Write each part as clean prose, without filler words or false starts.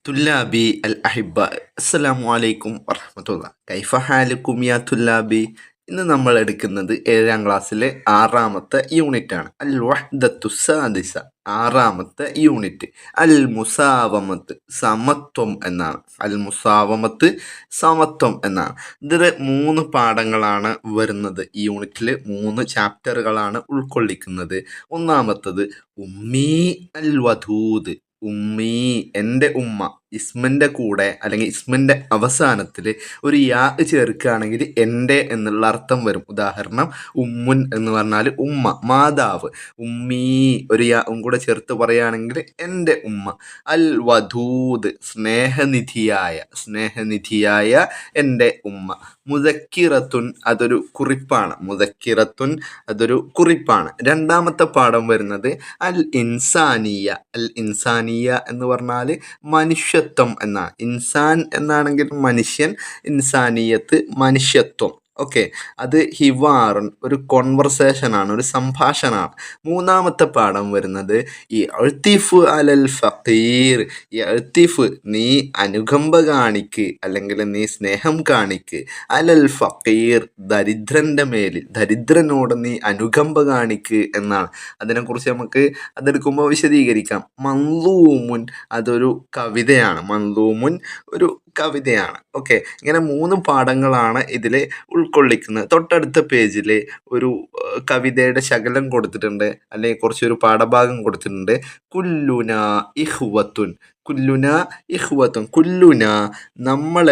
തുല്ലാബി അൽ അഹിബ അസ്സലാമു അലൈക്കും വറഹമത്തുള്ള കൈഫ ഹാലുക്കും യാ തുല്ലാബി. ഇന്ന് നമ്മൾ എടുക്കുന്നത് 7ാം ക്ലാസ്സിലെ 6ാമത്തെ യൂണിറ്റ് ആണ്. അൽ വഹ്ദത്തു സാദിസ, 6ാമത്തെ യൂണിറ്റ്. അൽ മുസാവമത്ത്, സമത്വം എന്നാണ്. അൽ മുസാവമത്ത്, സമത്വം എന്നാണ്. ഇതിൽ 3 പാഠങ്ങളാണ് വരുന്നത്. ഈ യൂണിറ്റിൽ 3 ചാപ്റ്ററുകളാണ് ഉൾക്കൊള്ളിക്കുന്നത്. ഒന്നാമത്തത് ഉമ്മീ അൽ വധൂദ്, ഉമ്മീ എൻ്റെ ഉമ്മ. ഇസ്മിൻ്റെ കൂടെ അല്ലെങ്കിൽ ഇസ്മിൻ്റെ അവസാനത്തിൽ ഒരു യാ ചേർക്കുകയാണെങ്കിൽ എൻ്റെ എന്നുള്ള അർത്ഥം വരും. ഉദാഹരണം ഉമ്മുൻ എന്ന് പറഞ്ഞാൽ ഉമ്മ, മാതാവ്. ഉമ്മീ ഒരു യാ കൂടെ ചേർത്ത് പറയുകയാണെങ്കിൽ എൻ്റെ ഉമ്മ. അൽ വധൂദ്, സ്നേഹനിധിയായ എൻ്റെ ഉമ്മ. മുദക്കിറത്തുൻ, അതൊരു കുറിപ്പാണ്. മുദക്കിറത്തുൻ, അതൊരു കുറിപ്പാണ്. രണ്ടാമത്തെ പാഠം വരുന്നത് അൽ ഇൻസാനിയ. അൽ ഇൻസാനിയ എന്ന് പറഞ്ഞാൽ മനുഷ്യത്വം എന്നാണ്. ഇൻസാൻ എന്നാണെങ്കിൽ മനുഷ്യൻ, ഇൻസാനിയത്ത് മനുഷ്യത്വം. ഓക്കെ, അത് ഹിവാറുൻ, ഒരു കോൺവെർസേഷനാണ്, ഒരു സംഭാഷണമാണ്. മൂന്നാമത്തെ പാഠം വരുന്നത് ഈ അൽത്തിഫ് അലൽ ഫഖീർ. ഈ അൽത്തിഫ്, നീ അനുകമ്പ കാണിക്ക് അല്ലെങ്കിൽ നീ സ്നേഹം കാണിക്ക്. അലൽ ഫഖീർ, ദരിദ്രൻ്റെ മേലിൽ, ദരിദ്രനോട് നീ അനുകമ്പ കാണിക്ക് എന്നാണ്. അതിനെക്കുറിച്ച് നമുക്ക് അതെടുക്കുമ്പോൾ വിശദീകരിക്കാം. മൻലൂമുൻ, അതൊരു കവിതയാണ്. മൻലൂമുൻ ഒരു കവിതയാണ്. ഓക്കെ, ഇങ്ങനെ 3 പാഠങ്ങളാണ് ഇതിൽ ഉൾക്കൊള്ളിക്കുന്നത്. തൊട്ടടുത്ത പേജിൽ ഒരു കവിതയുടെ ശകലം കൊടുത്തിട്ടുണ്ട്, അല്ലെങ്കിൽ കുറച്ചൊരു പാഠഭാഗം കൊടുത്തിട്ടുണ്ട്. കുല്ലുന ഇഹ്വത്തുൻ, കുല്ലുന ഇഹ്വത്തുൻ, കുല്ലുന നമ്മൾ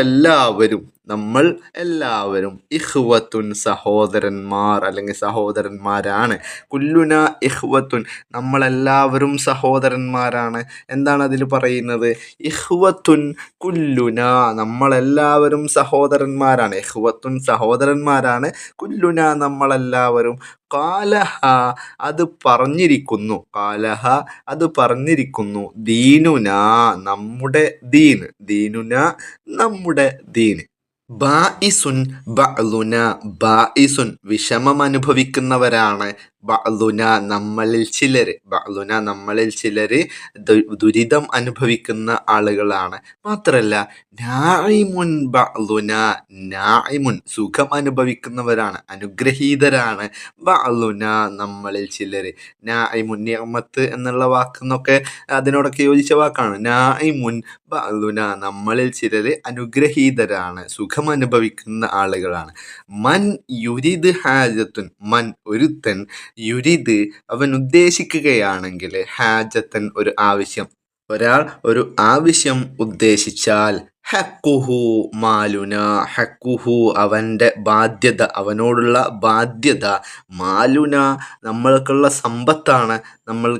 എല്ലാവരും ഇഹ്വത്തുൻ സഹോദരന്മാർ അല്ലെങ്കിൽ സഹോദരന്മാരാണ്. കുല്ലുന ഇഹ്വത്തുൻ, നമ്മളെല്ലാവരും സഹോദരന്മാരാണ്. എന്താണ് അതിൽ പറയുന്നത്? ഇഹ്വത്തുൻ കുല്ലുന, നമ്മളെല്ലാവരും സഹോദരന്മാരാണ്. ഇഹ്വത്തുൻ സഹോദരന്മാരാണ്, കുല്ലുന നമ്മളെല്ലാവരും. കാലഹ, അത് പറഞ്ഞിരിക്കുന്നു. കാലഹ, അത് പറഞ്ഞിരിക്കുന്നു. ദീനുന, നമ്മുടെ ദീൻ. ദീനുന, നമ്മുടെ ദീൻ. ബാഇസുൻ ബഅ്ലുന, ബാഇസുൻ വിഷമം അനുഭവിക്കുന്നവരാണ്. ബഅ്ലുന നമ്മളിൽ ചിലർ, ബഅ്ലുന നമ്മളിൽ ചിലർ ദുരിതം അനുഭവിക്കുന്ന ആളുകളാണ്. മാത്രല്ല നായിമുൻ ബഅ്ലുന, നായിമുൻ സുഖം അനുഭവിക്കുന്നവരാണ്, അനുഗ്രഹീതരാണ്. ബഅ്ലുന നമ്മളിൽ ചിലർ. നായിമുൻ, നിഅമത്ത് എന്നുള്ള വാക്കെന്നൊക്കെ അതിനോടൊക്കെ യോജിച്ച വാക്കാണ്. നായിമുൻ ബഅ്ലുന നമ്മളിൽ ചിലർ അനുഗ്രഹീതരാണ്, സുഖം അനുഭവിക്കുന്ന ആളുകളാണ്. മൻ യുരിദ് ഹാജത്തുൻ, മൻ ഒരുത്തൻ, യുരിദ് അവൻ ഉദ്ദേശിക്കുകയാണെങ്കിൽ, ഹാജത്തൻ ഒരു ആവശ്യം, ഒരാൾ ഒരു ആവശ്യം ഉദ്ദേശിച്ചാൽ, ഹക്കുഹു മാലുന, ഹക്കുഹു അവൻ്റെ ബാധ്യത, അവനോടുള്ള ബാധ്യത, മാലുന നമ്മൾക്കുള്ള സമ്പത്താണ്, നമ്മൾ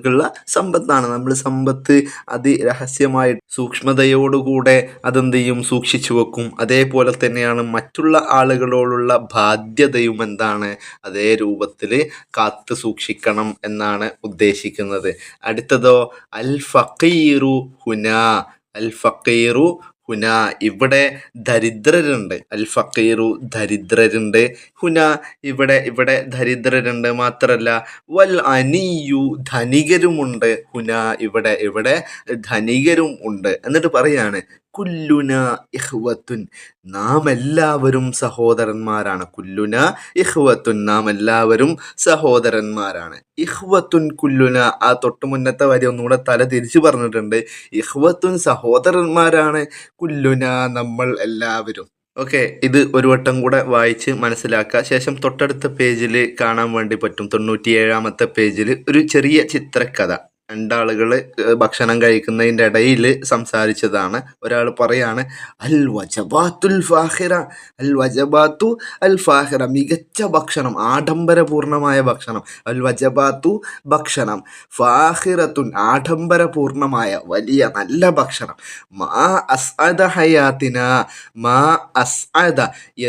സമ്പത്ത് അതിരഹസ്യമായി സൂക്ഷ്മതയോടുകൂടെ അതെന്ത് ചെയ്യും, സൂക്ഷിച്ചു വെക്കും. അതേപോലെ തന്നെയാണ് മറ്റുള്ള ആളുകളോടുള്ള ബാധ്യതയും എന്താണ്, അതേ രൂപത്തിൽ കാത്തു സൂക്ഷിക്കണം എന്നാണ് ഉദ്ദേശിക്കുന്നത്. അടുത്തതോ അൽ ഫഖീറു ഹുന, അൽ ഫഖീറു ഹുന ഇവിടെ ദരിദ്രരുണ്ട്. അൽ ഫഖീറു ദരിദ്രരുണ്ട്. ഹുന ഇവിടെ ദരിദ്രരുണ്ട്. മാത്രല്ല വൽ അനിയു ധനികരുമുണ്ട്. ഹുന ഇവിടെ ധനികരും ഉണ്ട്. എന്നിട്ട് പറയാണ് കുല്ലുന ഇഹ്വത്തുൻ, നാം എല്ലാവരും സഹോദരന്മാരാണ്. കുല്ലുന ഇഹ്വത്തുൻ, നാം എല്ലാവരും സഹോദരന്മാരാണ്. ഇഹ്വത്തുൻ കുല്ലുന, ആ തൊട്ട് മുന്നത്തെ വരി ഒന്നുകൂടെ തല തിരിച്ചു പറഞ്ഞിട്ടുണ്ട്. ഇഹ്വത്തുൻ സഹോദരന്മാരാണ്, കുല്ലുന നമ്മൾ എല്ലാവരും. ഓക്കെ, ഇത് ഒരു വട്ടം കൂടെ വായിച്ച് മനസ്സിലാക്കുക. ശേഷം തൊട്ടടുത്ത പേജിൽ കാണാൻ വേണ്ടി പറ്റും. 97ാമത്തെ പേജിൽ ഒരു ചെറിയ ചിത്രകഥ. രണ്ടാളുകൾ ഭക്ഷണം കഴിക്കുന്നതിൻ്റെ ഇടയിൽ സംസാരിച്ചതാണ്. ഒരാൾ പറയാണ് അൽ വജബാത്തുൽ ഫാഹിറ, അൽ വജബാത്തു അൽ ഫാഹിറ, മികച്ച ഭക്ഷണം, ആഡംബരപൂർണമായ ഭക്ഷണം. അൽ വജബാത്തു ഭക്ഷണം, ഫാഹിറത്തുൻ ആഡംബരപൂർണമായ വലിയ നല്ല ഭക്ഷണം. മാ അസ്അദ ഹയാത്തിന, മാ അസ്അദ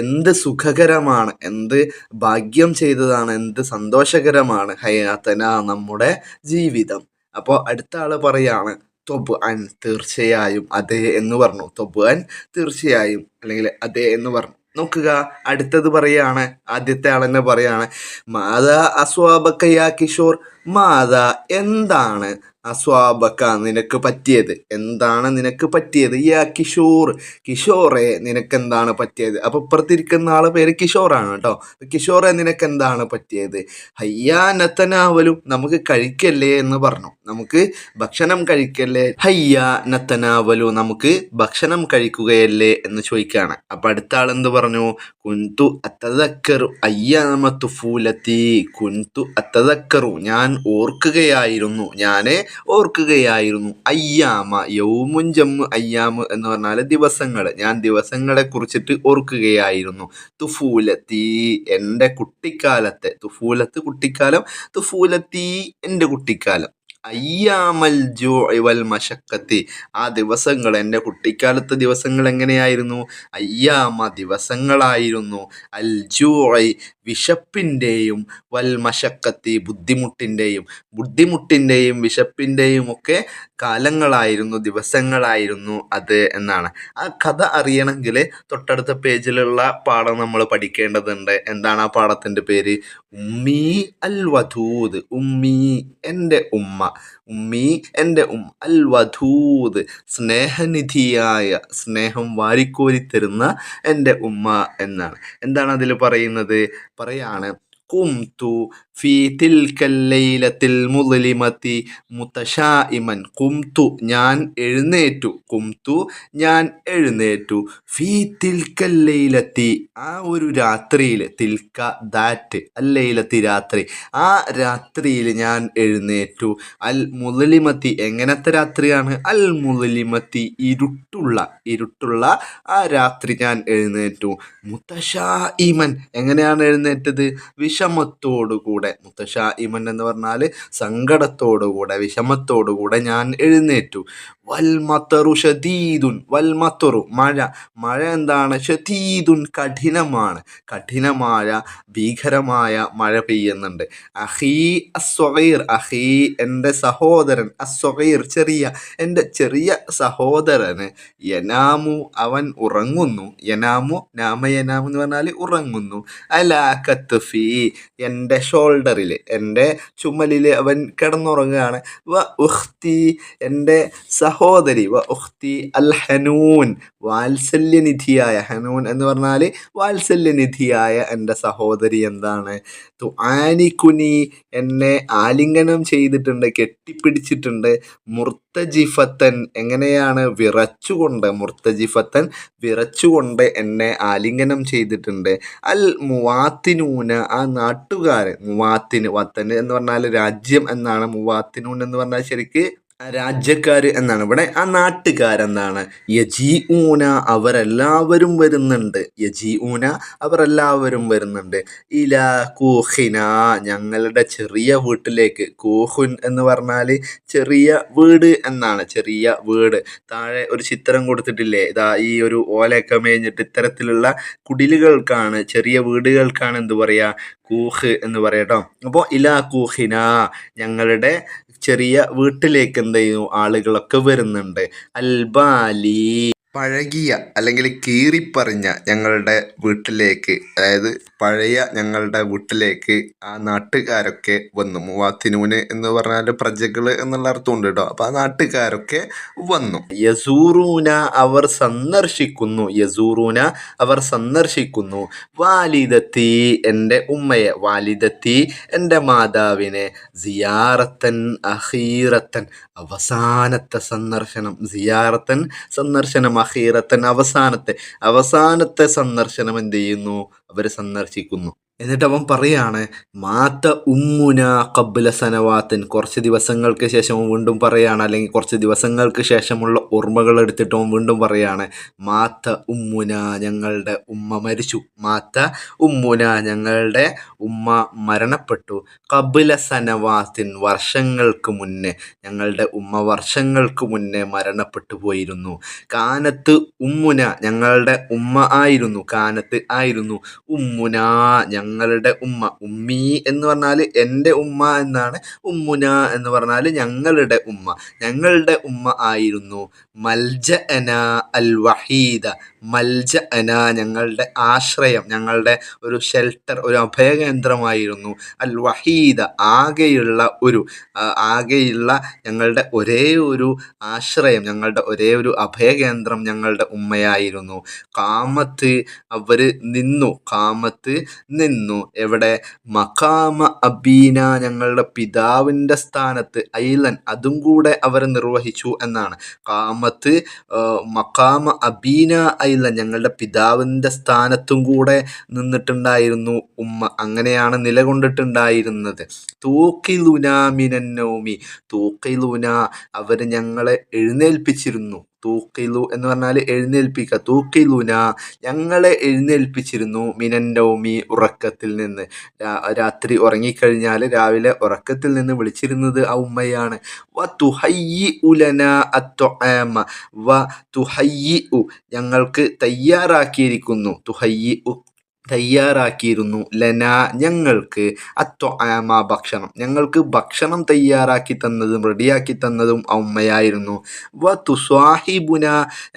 എന്ത് സുഖകരമാണ്, എന്ത് ഭാഗ്യം ചെയ്തതാണ്, എന്ത് സന്തോഷകരമാണ്, ഹയാത്തന നമ്മുടെ ജീവിതം. അപ്പോൾ അടുത്ത ആള് പറയാണ് തൊബ് അൻ തീർച്ചയായും, അതെ എന്ന് പറഞ്ഞു. തൊബ് അൻ തീർച്ചയായും അല്ലെങ്കിൽ അതെ എന്ന് പറഞ്ഞു. നോക്കുക, അടുത്തത് പറയാണ്, ആദ്യത്തെ ആൾ തന്നെ പറയാണ് മാതാ അസ്വാബക്ക യാ കിഷോർ, മാതാ എന്താണ് അസ്വാബക്ക നിനക്ക് പറ്റിയത് എന്താണ് നിനക്ക് പറ്റിയത്? യാ കിഷോർ കിഷോറെ നിനക്കെന്താണ് പറ്റിയത്? അപ്പൊ ഇപ്പുറത്തിരിക്കുന്ന ആളെ പേര് കിഷോറാണ് കേട്ടോ. കിഷോറെ നിനക്കെന്താണ് പറ്റിയത്? ഹയ്യാ നത്തനാവലും നമുക്ക് കഴിക്കല്ലേ എന്ന് പറഞ്ഞു. നമുക്ക് ഭക്ഷണം കഴിക്കല്ലേ. ഹയ്യാ നത്തനാവലു നമുക്ക് ഭക്ഷണം കഴിക്കുകയല്ലേ എന്ന് ചോദിക്കുകയാണ്. അപ്പൊ അടുത്ത ആളെന്ത് പറഞ്ഞു? കുന്തു അത്തദക്കറു അയ്യാമ തുഫൂലത്തി. കുന്തു അത്തദക്കറു ഞാൻ ഓർക്കുകയായിരുന്നു, ഞാന് ഓർക്കുകയായിരുന്നു. അയ്യാമ യൗമുൻ ജമ്മു അയ്യാമ് എന്ന് പറഞ്ഞാൽ ദിവസങ്ങൾ. ഞാൻ ദിവസങ്ങളെ കുറിച്ചിട്ട് ഓർക്കുകയായിരുന്നു. തുഫൂലത്തി എൻ്റെ കുട്ടിക്കാലത്തെ. തുഫൂലത്ത് കുട്ടിക്കാലം, തുഫൂലത്തി എൻ്റെ കുട്ടിക്കാലം. അയ്യാമൽ ജൂഇ വൽ മശക്കത്തി ആ ദിവസങ്ങൾ, എൻ്റെ കുട്ടിക്കാലത്തെ ദിവസങ്ങൾ എങ്ങനെയായിരുന്നു? അയ്യാമ ദിവസങ്ങളായിരുന്നു. അൽ ജൂഇ വിശപ്പിൻ്റെയും വൽ മശക്കത്തി ബുദ്ധിമുട്ടിൻ്റെയും വിശപ്പിൻ്റെയും ഒക്കെ കാലങ്ങളായിരുന്നു, ദിവസങ്ങളായിരുന്നു അത് എന്നാണ്. ആ കഥ അറിയണമെങ്കിൽ തൊട്ടടുത്ത പേജിലുള്ള പാഠം നമ്മൾ പഠിക്കേണ്ടതുണ്ട്. എന്താണ് ആ പാഠത്തിൻ്റെ പേര്? ഉമ്മി അൽ വധൂദ്. ഉമ്മി എൻ്റെ ഉമ്മ, ഉമ്മി എൻ്റെ ഉമ്മ, അൽ വധൂദ് സ്നേഹനിധിയായ, സ്നേഹം വാരിക്കോരിത്തരുന്ന എൻ്റെ ഉമ്മ എന്നാണ്. എന്താണ് അതിൽ പറയുന്നത്? പറയാണ് കുംതു ഫീ തിൽക്കൽ ലൈലത്തിൽ മുദ്ലിമത്തി മുതശായിമൻ. കുംതു ഞാൻ എഴുന്നേറ്റു, കുംതു ഞാൻ എഴുന്നേറ്റു. ഫീ തിൽക്കൽ ലൈലത്തി ആ ഒരു രാത്രിയിൽ, തിൽക്ക ദാറ്റ്, അല്ലൈലത്തി രാത്രി, ആ രാത്രിയിൽ ഞാൻ എഴുന്നേറ്റു. അൽ മുദ്ലിമത്തി എങ്ങനത്തെ രാത്രിയാണ്? അൽ മുദ്ലിമത്തി ഇരുട്ടുള്ള ആ രാത്രി ഞാൻ എഴുന്നേറ്റു. മുതശായിമൻ എങ്ങനെയാണ് എഴുന്നേറ്റത്? വിഷമത്തോടുകൂടെ. മുതശായിമൻ എന്ന് പറഞ്ഞാൽ സങ്കടത്തോടുകൂടെ, വിഷമത്തോടുകൂടെ ഞാൻ എഴുന്നേറ്റു. വൽമത്തറു ഷദീദുൻ. വൽമത്തറു മഴ എന്താണ്? ഷദീദുൻ കഠിനമാണ്, കഠിനമായ ഭീകരമായ മഴ പെയ്യുന്നുണ്ട്. അഹീ അസ്വഗീർ. അഹീ എൻ്റെ സഹോദരൻ. അസ്വഗീർ എൻ്റെ ചെറിയ സഹോദരന്. യനാമു അവൻ ഉറങ്ങുന്നു. യനാമു നാമയനാമു എന്ന് പറഞ്ഞാൽ ഉറങ്ങുന്നു. അലാ കത്ഫി എൻ്റെ ഷോൾഡറിൽ, എൻ്റെ ചുമലിൽ അവൻ കിടന്നുറങ്ങുകയാണ്. വ ഉഖ്തി എൻ്റെ സഹോദരി. വ ഉഖ്തി അൽ ഹനൂൻ വാത്സല്യനിധിയായ. ഹനൂൻ എന്ന് പറഞ്ഞാൽ വാത്സല്യനിധിയായ എൻ്റെ സഹോദരി എന്താണ്? തുആനികുനി എന്നെ ആലിംഗനം ചെയ്തിട്ടുണ്ട്, കെട്ടിപ്പിടിച്ചിട്ടുണ്ട്. മുർത്തജിഫത്തൻ എങ്ങനെയാണ്? വിറച്ചുകൊണ്ട്. മുർത്തജിഫത്തൻ വിറച്ചുകൊണ്ട് എന്നെ ആലിംഗനം ചെയ്തിട്ടുണ്ട്. അൽ മുവാത്തിനൂന ആ നാട്ടുകാരൻ. മുവാത്തിന്, വത്തൻ എന്ന് പറഞ്ഞാൽ രാജ്യം എന്നാണ്. മുവാത്തിനൂൻ എന്ന് പറഞ്ഞാൽ ശരിക്ക് രാജ്യക്കാർ എന്നാണ്. ഇവിടെ ആ നാട്ടുകാരെന്താണ്? യജീഊന അവരെല്ലാവരും വരുന്നുണ്ട്. യജീഊന അവരെല്ലാവരും വരുന്നുണ്ട്. ഇലാ കൂഹിന ഞങ്ങളുടെ ചെറിയ വീട്ടിലേക്ക്. കൂഹുൻ എന്ന് പറഞ്ഞാൽ ചെറിയ വീട് എന്നാണ്, ചെറിയ വീട്. താഴെ ഒരു ചിത്രം കൊടുത്തിട്ടില്ലേ? ഇതാ ഈ ഒരു ഓലയൊക്കെ മേഞ്ഞിട്ട് ഇത്തരത്തിലുള്ള കുടിലുകൾക്കാണ്, ചെറിയ വീടുകൾക്കാണ് എന്ത് പറയുക? കൂഹ് എന്ന് പറയാട്ടോ. അപ്പോൾ ഇലാ കൂഹിന ഞങ്ങളുടെ ചെറിയ വീട്ടിലേക്ക് എന്ത് ചെയ്യുന്നു? ആളുകളൊക്കെ വരുന്നുണ്ട്. അൽബാലി പഴകിയ അല്ലെങ്കിൽ കീറിപ്പറിഞ്ഞ ഞങ്ങളുടെ വീട്ടിലേക്ക്, അതായത് പഴയ ഞങ്ങളുടെ വീട്ടിലേക്ക് ആ നാട്ടുകാരൊക്കെ വന്നു. മുവാത്തിനൂന് എന്ന് പറഞ്ഞാൽ പ്രജകൾ എന്നുള്ള അർത്ഥമുണ്ട് കേട്ടോ. അപ്പം ആ നാട്ടുകാരൊക്കെ വന്നു. യസൂറൂന അവർ സന്ദർശിക്കുന്നു. യസൂറൂന അവർ സന്ദർശിക്കുന്നു. വാലിദത്തി എൻ്റെ ഉമ്മയെ. വാലിദത്തി എൻ്റെ മാതാവിനെ. സിയാറത്തൻ അഖീറത്തൻ അവസാനത്തെ സന്ദർശനം. സിയാറത്തൻ സന്ദർശനം, അഖീറത്തൻ അവസാനത്തെ സന്ദർശനം എന്ത് ചെയ്യുന്നു? അവർ സന്ദർശിക്കുന്നു. എന്നിട്ട് അവൻ പറയാണ് മാത്ത ഉമ്മുന ഖബ്ല സനവാത്തിൻ. കുറച്ച് ദിവസങ്ങൾക്ക് ശേഷം വീണ്ടും പറയാണ്, അല്ലെങ്കിൽ കുറച്ച് ദിവസങ്ങൾക്ക് ശേഷമുള്ള ഓർമ്മകൾ എടുത്തിട്ട് അവൻ വീണ്ടും പറയാണ് മാത്ത ഉമ്മുന ഞങ്ങളുടെ ഉമ്മ മരിച്ചു. മാത്ത ഉമ്മുന ഞങ്ങളുടെ ഉമ്മ മരണപ്പെട്ടു. ഖബ്ല സനവാത്തിൻ വർഷങ്ങൾക്ക് മുന്നേ, ഞങ്ങളുടെ ഉമ്മ വർഷങ്ങൾക്ക് മുന്നേ മരണപ്പെട്ടു പോയിരുന്നു. കാനത്ത് ഉമ്മുന ഞങ്ങളുടെ ഉമ്മ ആയിരുന്നു. കാനത്ത് ആയിരുന്നു. ഉമ്മുന ഞങ്ങളുടെ ഉമ്മ. ഉമ്മി എന്ന് പറഞ്ഞാൽ എൻ്റെ ഉമ്മ എന്നാണ്. ഉമ്മുന എന്ന് പറഞ്ഞാൽ ഞങ്ങളുടെ ഉമ്മ. ഞങ്ങളുടെ ഉമ്മ ആയിരുന്നു. മൽജഅന അൽ വഹീദ. മൽജ അന ഞങ്ങളുടെ ആശ്രയം, ഞങ്ങളുടെ ഒരു ഷെൽട്ടർ, ഒരു അഭയകേന്ദ്രമായിരുന്നു. അൽ വഹീദ ആകെയുള്ള ഞങ്ങളുടെ ഒരേ ഒരു ആശ്രയം, ഞങ്ങളുടെ ഒരേ ഒരു അഭയകേന്ദ്രം ഞങ്ങളുടെ ഉമ്മയായിരുന്നു. കാമത്ത് അവർ നിന്നു എവിടെ? മഖാമ അബീന ഞങ്ങളുടെ പിതാവിൻ്റെ സ്ഥാനത്ത്, ഐലൻ അതും കൂടെ അവർ നിർവഹിച്ചു എന്നാണ്. കാമത്ത് മഖാമ അബീന ഐലൻ ഞങ്ങളുടെ പിതാവിൻ്റെ സ്ഥാനത്തും കൂടെ നിന്നിട്ടുണ്ടായിരുന്നു ഉമ്മ. അങ്ങനെയാണ് നിലകൊണ്ടിട്ടുണ്ടായിരുന്നത്. തൂക്കിലുന മിനന്നൗമി, തൂക്കിലുന അവർ ഞങ്ങളെ എഴുന്നേൽപ്പിച്ചിരുന്നു. തൂക്കിലു എന്ന് പറഞ്ഞാൽ എഴുന്നേൽപ്പിക്കുക. തൂക്കിലുന ഞങ്ങളെ എഴുന്നേൽപ്പിച്ചിരുന്നു. മിനന്നൗമി ഉറക്കത്തിൽ നിന്ന്. രാത്രി ഉറങ്ങിക്കഴിഞ്ഞാൽ രാവിലെ ഉറക്കത്തിൽ നിന്ന് വിളിച്ചിരുന്നത് ആ ഉമ്മയാണ്. വ തുഹയ്യിഉ ലനാ അത്തൊആമ, വ തുഹയ്യിഉ ഞങ്ങൾക്ക് തയ്യാറാക്കിയിരുന്നു ലനാ ഞങ്ങൾക്ക് അത്തൊആമ ഭക്ഷണം, ഞങ്ങൾക്ക് ഭക്ഷണം തയ്യാറാക്കി തന്നതും റെഡിയാക്കി തന്നതും ആ ഉമ്മയായിരുന്നു. വ തുസ്വാഹിബുന